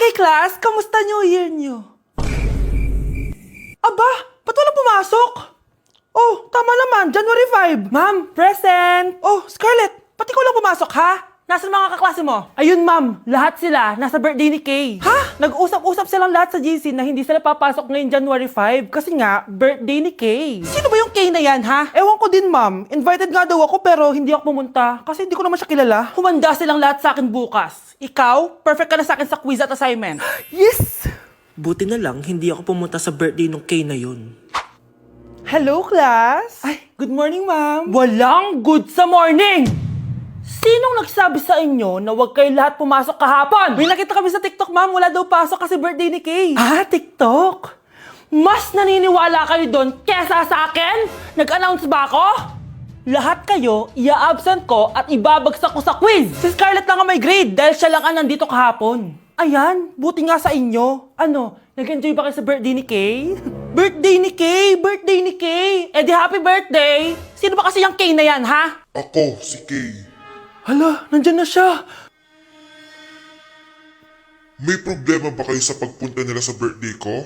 Okay, class, kamusta New Year nyo? Aba, ba't walang pumasok? Oh, tama naman, January 5. Ma'am, present! Oh, Scarlett, ba't ikaw lang pumasok, ha? Nasaan mga kaklase mo? Ayun, ma'am, lahat sila nasa birthday ni Kay. Ha? Nag-usap-usap silang lahat sa GC na hindi sila papasok ngayong January 5 kasi nga, birthday ni Kay. Sino ba yung Kay na yan, ha? Ewan ko din, ma'am. Invited nga daw ako pero hindi ako pumunta kasi hindi ko naman siya kilala. Humanda silang lahat sa akin bukas. Ikaw, perfect ka na sa akin sa quiz at assignment. Yes! Buti na lang, hindi ako pumunta sa birthday nung Kay na yun. Hello, class! Ay, good morning, ma'am. Walang good sa morning! Sinong nagsabi sa inyo na huwag kayo lahat pumasok kahapon? May nakita kami sa TikTok, ma'am. Wala daw pasok kasi birthday ni Kay. Ah, TikTok? Mas naniniwala kayo doon kesa sa akin? Nag-announce ba ako? Lahat kayo, ia-absent ko at ibabagsak ko sa quiz. Si Scarlett lang ang may grade dahil siya lang ang nandito kahapon. Ayan, buti nga sa inyo. Ano, nag-enjoy ba kayo sa birthday ni Kay? Birthday ni Kay! Birthday ni Kay! Eh di happy birthday! Sino ba kasi yung Kay na yan, ha? Ako, si Kay. Hala, nandyan na siya. May problema ba kayo sa pagpunta nila sa birthday ko?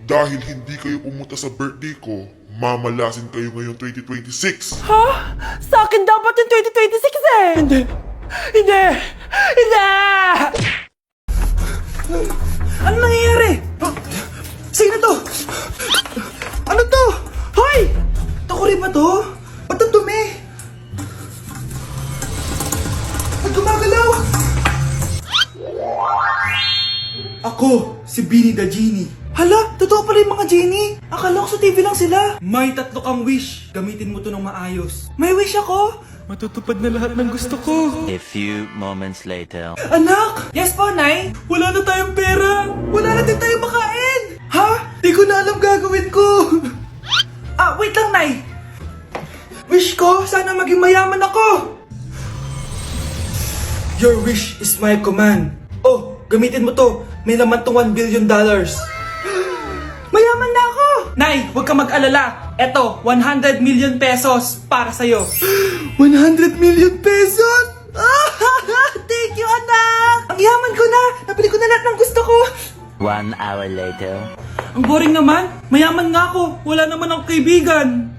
Dahil hindi kayo pumunta sa birthday ko, mamalasin kayo ngayong 2026. Ha? Sa akin dapat yung 2026 eh! Hindi! Hindi! Hindi! Ano nangyayari? Sino to? Ano to? Hoy! Takuri ba to? Ba't ang dumi? Ba't gumagalaw? Ako, si Beanie the Genie. Hala, totoo pala yung mga genie. Akala ko sa TV lang sila. May 3 kang wish. Gamitin mo to ng maayos. May wish ako? Matutupad na lahat ng gusto ko. A few moments later. Anak! Yes po, Nay? Wala na tayong pera. Wala na din tayong makain. Ha? Di ko na alam gagawin ko. Wait lang, Nay. Wish ko, sana maging mayaman ako. Your wish is my command. Oh, gamitin mo to. May laman tong $1 billion. Mayaman na ako! Nay, huwag ka mag-alala. Eto, 100 million pesos para sa'yo. 100 million pesos? Thank you, anak! Ang yaman ko na! Nabili ko na lahat ng gusto ko! 1 hour later. Ang boring naman. Mayaman nga ako. Wala naman akong kaibigan.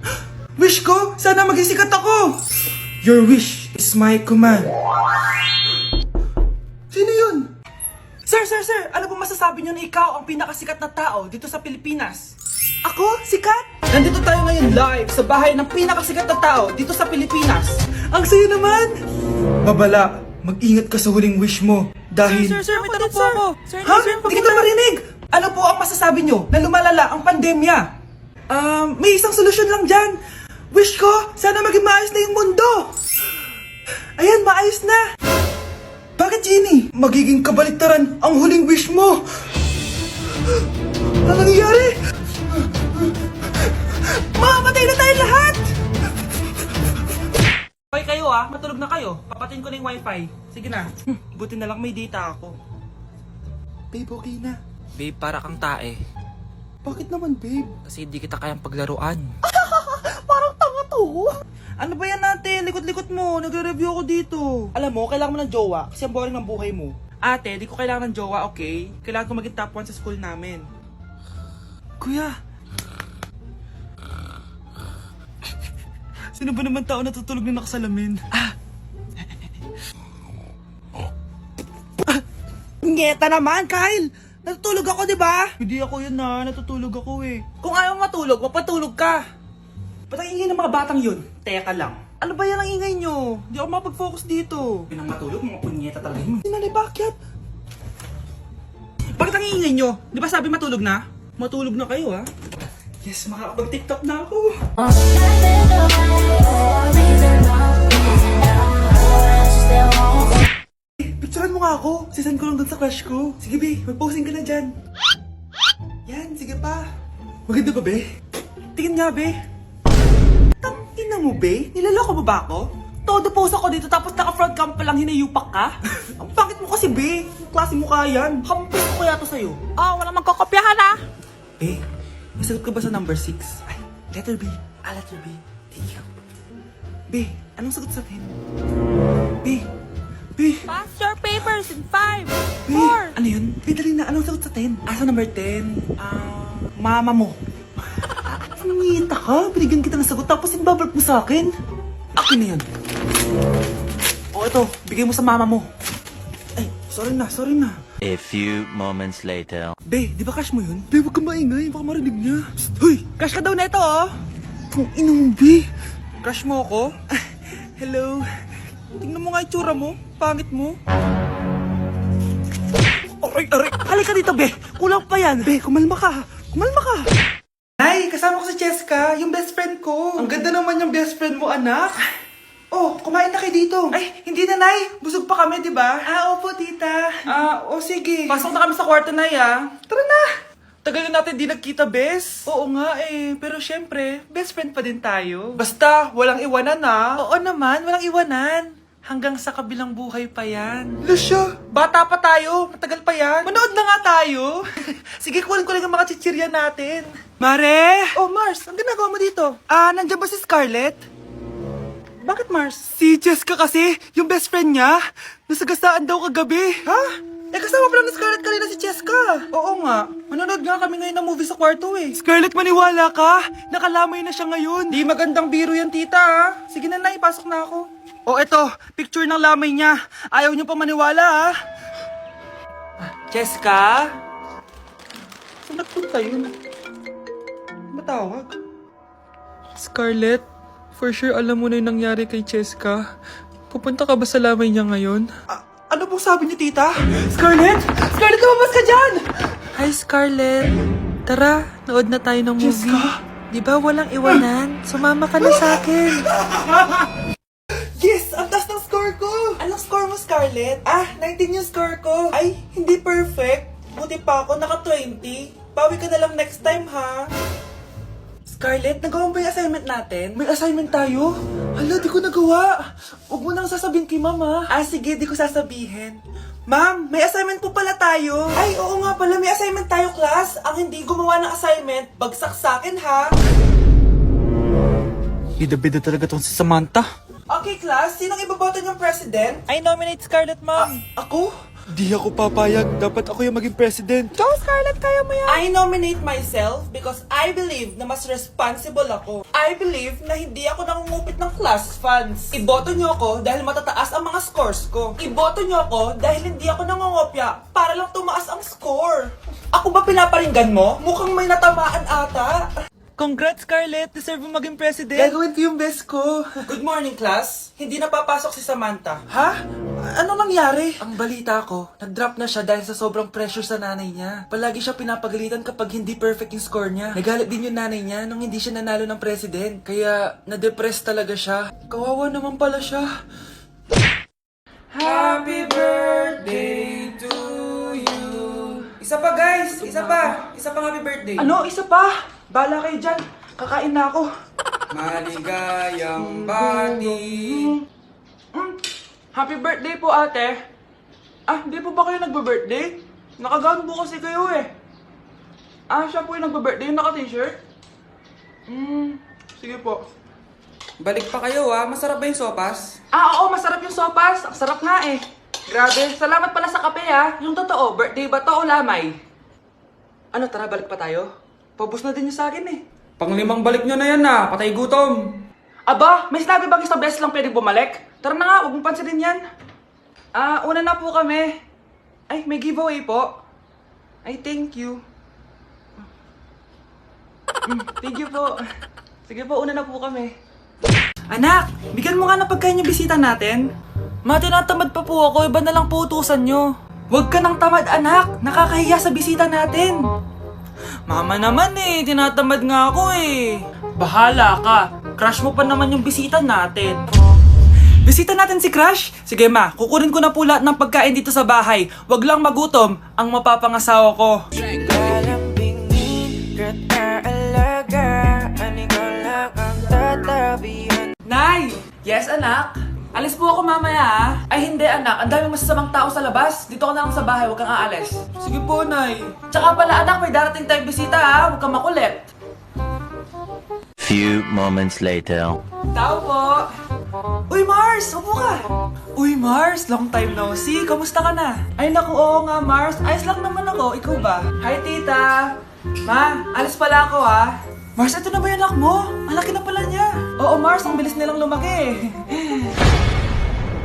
Wish ko, sana maging sikat ako. Your wish is my command. Sino yun? Sir! Ano po masasabi niyo na ikaw ang pinakasikat na tao dito sa Pilipinas? Ako? Sikat? Nandito tayo ngayon live sa bahay ng pinakasikat na tao dito sa Pilipinas. Ang sayo naman! Babala, mag-ingat ka sa huling wish mo dahil... Sir, may tanong po ako. Ha? Hindi kita marinig! Ano po ang masasabi niyo na lumalala ang pandemya? May isang solusyon lang dyan. Wish ko, sana maging maayos na yung mundo. Ayan, maayos na. Bakit, Genie? Magiging kabaliktaran ang huling wish mo. Ano nangyayari? Mamamatay na tayo lahat! Okay kayo matulog na kayo. Papatin ko na yung wifi. Sige na. Buti na lang may data ako. Babe, okay na. Babe, para kang tae. Bakit naman, babe? Kasi hindi kita kayang paglaruan. Parang tanga to. Ano ba yan natin? Likot-likot mo. Nagre-review ako dito. Alam mo, kailangan mo ng jowa kasi ang boring ng buhay mo. Ate, di ko kailangan ng jowa, okay? Kailangan ko maging top 1 sa school namin. Kuya. Sino ba naman tao natutulog na nakasalamin? Ngeta naman, Kyle! Natutulog ako, di ba? Hindi ako yun natutulog ako eh. Kung ayaw matulog, mapatulog ka. Ba't ang ingay ng mga batang yun? Teka lang. Ano ba yan ang ingay nyo? Hindi ako mapag-focus dito. Pinang matulog, mga punyeta talaga yun. Sinali, bakit? Bakit ang ingay nyo? Di ba sabi matulog na? Matulog na kayo, ha? Yes, makakapag-tiktok na ako. Picturean mo nga ako. Sisend ko lang dun sa crush ko. Sige, be. Mag-posing ka na dyan. Yan, sige pa. Maganda ba, be? Tingin nga, be. Tangina mo, be? Nilaloko mo ba ako? Todo post ako dito tapos naka-front cam pa lang hinayupak ka? Ang pangit mo kasi, be. Klase mo kaya yan. Hampis ko kaya to sa'yo. Walang magkakopyahan, ha? Be, nasagot ka ba sa number 6? Ay, letter B. Letter B. Thank you. Be, anong sagot sa akin? Be, Be, Pass your papers in 5, be, 4. ano yun? Be, dali na. Anong sagot sa 10? Asa number 10? Mama mo. Nangihita ka? Binigyan kita ng sagot tapos ibabalik mo sa akin. Akin na yan. O ito, bigay mo sa mama mo. Ay, sorry na. A few moments later. Be, di ba crush mo yun? Be, huwag kang maingay. Baka marinig niya. Psst, hoy! Crush ka daw na ito, oh! Kung inong, Be. Crush mo ako? Hello. Tingnan mo nga yung tsura mo. Pangit mo. Aray! Halika dito, Be. Kulang pa yan. Be, kumalma ka. Nay, kasama ko si Cheska, yung best friend ko. Ang ganda naman yung best friend mo, anak. Oh, kumain na kayo dito. Ay, hindi na, Nay. Busog pa kami, di ba? Opo, tita. Sige. Pasok na kami sa kwarto, Nay, Tara na. Tagal na natin di nagkita, bes. Oo nga pero syempre, best friend pa din tayo. Basta, walang iwanan Oo naman, walang iwanan. Hanggang sa kabilang buhay pa yan. Lusya, bata pa tayo. Matagal pa yan. Manood na nga tayo. Sige, kunin ko lang ang mga chichirya natin. Mare! Oh, Mars, ang ginagawa mo dito? Nandiyan ba si Scarlett? Bakit, Mars? Si Jessica kasi, yung best friend niya, nasagasaan daw kagabi. Ha? Kasama pala ni Scarlett kanina si Jessica. Oo nga. Manonood nga kami ngayon ng movie sa kwarto Scarlett, maniwala ka. Nakalamay na siya ngayon. Di magandang biro yan, tita. Sige na, Nay, pasok na ako. Eto, picture ng lamay niya. Ayaw niyo pa maniwala, Jessica? Saan nagpunta yun? Matawag? Scarlett, for sure alam mo na yung nangyari kay Jessica. Pupunta ka ba sa lamay niya ngayon? Ano pong sabi niya, tita? Scarlett! Scarlett, lumabas ka dyan! Hi, Scarlett. Tara, nood na tayo ng movie. Jessica? Di ba walang iwanan? Sumama ka na sa akin. Yes! Ang taas ng score ko! Anong score mo, Scarlett? 19 yung score ko. Ay, hindi perfect. Buti pa ako, naka 20. Bawi ka na lang next time, ha? Scarlett, nagawa mo ba yung assignment natin? May assignment tayo? Hala, di ko nagawa. Huwag mo nang sasabihin kay Mama. Sige, di ko sasabihin. Ma'am, may assignment po pala tayo. Ay, oo nga pala, may assignment tayo, class. Ang hindi gumawa ng assignment, bagsak sa akin, ha? Bida-bida talaga tong si Samantha. Okay, class, sinong iboboto niyong president? I nominate Scarlett, ma'am. Ako? Di ako papayag. Dapat ako yung maging president. Go, Scarlett, kaya mo yan. I nominate myself because I believe na mas responsible ako. I believe na hindi ako nangungupit ng class funds. Iboto niyo ako dahil matataas ang mga scores ko. Iboto niyo ako dahil hindi ako nangungopya para lang tumaas ang score. Ako ba pinaparinggan mo? Mukhang may natamaan ata. Congrats, Scarlett! Deserve mo maging president. Gagawin ko yung best ko. Good morning, class. Hindi na papasok si Samantha. Ha? Ano nangyari? Ang balita ko, nag-drop na siya dahil sa sobrang pressure sa nanay niya. Palagi siya pinapagalitan kapag hindi perfect yung score niya. Nagalit din yung nanay niya nung hindi siya nanalo ng president. Kaya, na-depress talaga siya. Kawawa naman pala siya. Happy birthday to you. Isa pa, guys. Isa pa happy birthday. Ano? Isa pa? Bala kayo dyan. Kakain na ako. Maligayang bati. Happy birthday po, ate. Hindi po ba kayo nagbe-birthday? Nakagown po kasi kayo siya po yung nagbe-birthday, yung naka-t-shirt? Sige po. Balik pa kayo masarap ba yung sopas? Oo, masarap yung sopas. Ang sarap nga Grabe, salamat pala sa kape Yung totoo, birthday ba to o lamay? Ano, tara, balik pa tayo? Paubos na din yung sa akin Panglimang balik nyo na yan patay gutom. Aba, may sinabi bang isang beses lang pwedeng bumalik? Tara na nga, huwag mong pansinin yan. Una na po kami. Ay, may giveaway po. Ay, thank you. Thank you po. Sige po, una na po kami. Anak, bigyan mo nga ng pagkain yung bisita natin. Ma, tinatamad pa po ako. Iba na lang po utusan nyo. Huwag ka nang tamad, anak. Nakakahiya sa bisita natin. Mama naman tinatamad nga ako Bahala ka. Crush mo pa naman yung bisita natin. Bisita natin si Crush? Sige ma, kukunin ko na po lahat ng pagkain dito sa bahay. Wag lang magutom ang mapapangasawa ko. Nay! Yes, anak? Alis po ako mamaya Ay hindi anak, ang daming masasamang tao sa labas. Dito ka na lang sa bahay, huwag kang aalis. Sige po, Nay. Tsaka pala anak, may darating tayong bisita Huwag kang makulit. few moments later. Tao po! Uy, Mars! Upo ka! Uy, Mars! Long time no see. Kamusta ka na? Ay, naku, oo nga, Mars. Ayos lang naman ako. Ikaw ba? Hi, tita! Ma, alis pala ako, ha? Mars, ito na ba yung anak mo? Malaki na pala niya. Oo, Mars. Ang bilis nilang lumaki.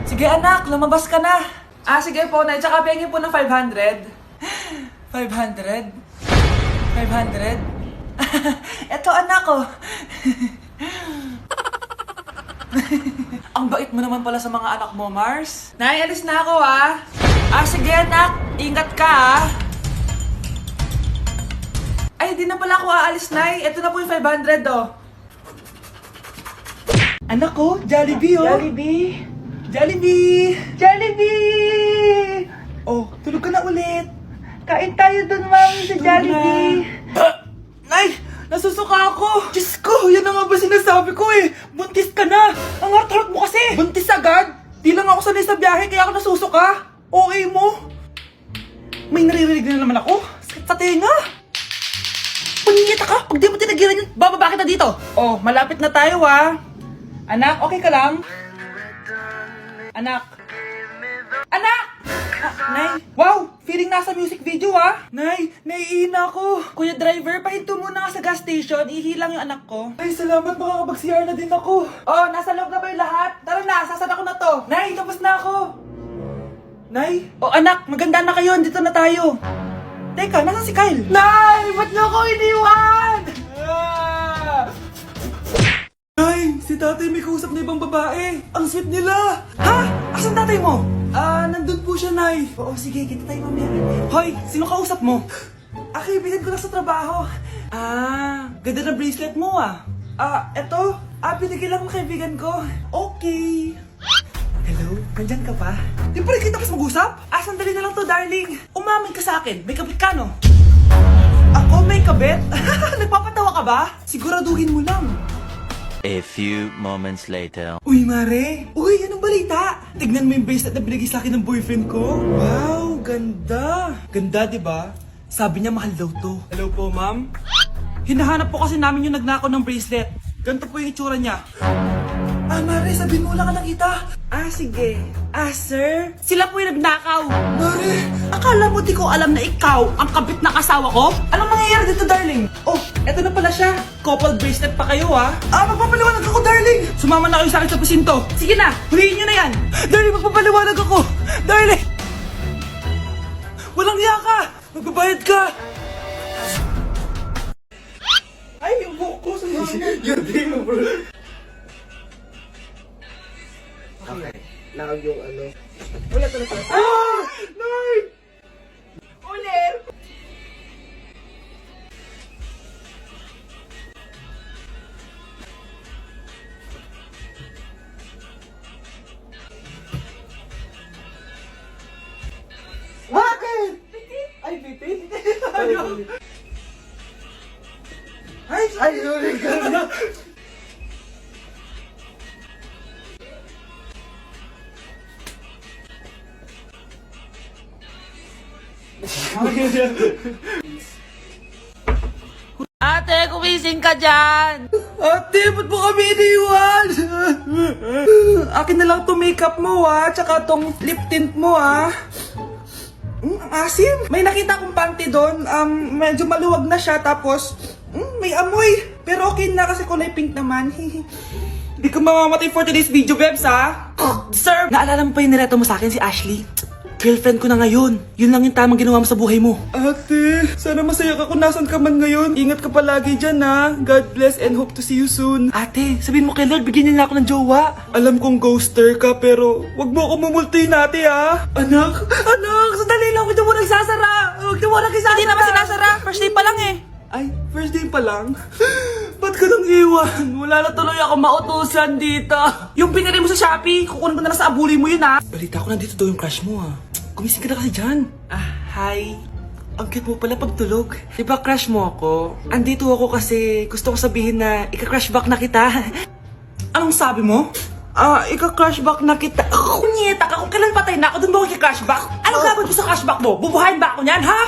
Sige, anak. Lumabas ka na. Ah, sige po, Nay. Tsaka pengin po ng 500. 500? 500? Eto, anak ko. Ang bait mo naman pala sa mga anak mo, Mars. Nay, alis na ako, ha? Ah, sige, anak. Ingat ka, ha? Ay, di na pala ako aalis, Nay. Ito na po yung 500, oh. Anak ko, Jollibee, oh. Jollibee. Jollibee. Jollibee. Oh, tulog ka na ulit. Kain tayo dun, mami, sa Jollibee. Nay! Nasusuka ako! Diyos ko! Yan na nga ba sinasabi ko eh! Buntis ka na! Ang harap mo kasi! Buntis agad? Di lang ako sanay sa biyahe kaya ako nasusuka! Okay mo? May naririnig na naman ako! Sakit sa tenga! Paningita ka! Pag di mo tinagilan yun, bababa kita dito! Oh, malapit na tayo ah! Anak, okay ka lang? Anak! Anak! Nay! Wow! Feeling nasa music video ah! Nay! Naiihina ako! Kuya driver, pahinto muna nga sa gas station. Ihilang yung anak ko. Ay, salamat! Makakapag-CR na din ako. Oh, nasa loob na ba yung lahat? Tara na! Sasada ko na to! Nay! Tapos na ako! Nay! Oh, anak! Maganda na kayo! Dito na tayo! Teka, nasa si Kyle? Nay! Ba't niyo ako iniwan? Nay! Si tatay may kausap na ibang babae! Ang sweet nila! Ha? Asan tatay mo? Nandun po siya, Nay. Oo, sige, kita tayo mamaya. Hoy, sino kausap mo? Kaibigan ko lang sa trabaho. Ganda na bracelet mo ah. Eto. Binigyan lang ng kaibigan ko. Okay. Hello, nandyan ka pa? Di pa rin kita kasi mag-usap? Sandali na lang to, darling. Umamin ka sa akin. May kabit ka, no? Ako may kabit? Nagpapatawa ka ba? Siguraduhin mo lang. A few moments later. Uy, Mare! Uy, anong balita? Tignan mo yung bracelet na binigay sa akin ng boyfriend ko. Wow, ganda! Ganda, di ba? Sabi niya mahal daw to. Hello po, ma'am? Hinahanap po kasi namin yung nagnakaw ng bracelet. Ganito po yung itsura niya. Mare, sabihin mo lang ka nakita. Sige. Sir? Sila po yung nagnakaw. Mare, akala mo di ko alam na ikaw ang kabit na kasawa ko? Anong mangyayari dito, darling? Oh, eto na pala siya. Couple bracelet pa kayo, ha? Magpapaliwanag ako, darling. Sumama na kayo sa akin sa presinto. Sige na, huliin nyo na yan. Darling, magpapaliwanag ako. Darling! Walang hiya ka. Magbabayad ka. Ay, yung buhok ko sa mga. Okay. Nakag yung ano. Nay! Ulit! Bakit? Ay, bitin? Ay, sorry ka na. Ate, kumising ka dyan! Ate, ba't mo kami iniwan? Akin na lang to makeup mo tsaka tong lip tint mo ang asim. May nakita akong panty doon, medyo maluwag na siya tapos may amoy. Pero okay na kasi kulay pink naman. Hindi ka mamamatay for today's video, Bebs Sir! Naalala mo pa yung nireto mo sa akin si Ashley? Girlfriend ko na ngayon. Yun lang yung tamang ginawa mo sa buhay mo. Ate, sana masaya ka kung nasan ka man ngayon. Ingat ka palagi dyan God bless and hope to see you soon. Ate, sabihin mo kay Lord, bigyan niya ako ng jowa. Alam kong ghoster ka pero wag mo ako mumultuin ate Anak, sandali lang. Huwag mo nagsasara. Huwag mo nagsasara. Hindi naman sinasara. First day pa lang eh. Ay, first day pa lang? Ba't ka nang iwan? Wala na tuloy ako mautusan dito. Yung pinili mo sa Shopee, kukunin ko na lang sa abuli mo yun Balita ko nandito daw yung crush mo Gumising ka na kasi dyan. Hi. Ang cute mo pala pagtulog. Diba crush mo ako? Andito ako kasi gusto ko sabihin na ika-crush back na kita. Anong sabi mo? Ika-crush back na kita. Kunyeta ka, kung kailan patay na ako, dun ba ako ika-crush back? Anong gagawin ko sa crush back mo? Bubuhayin ba ako niyan, ha?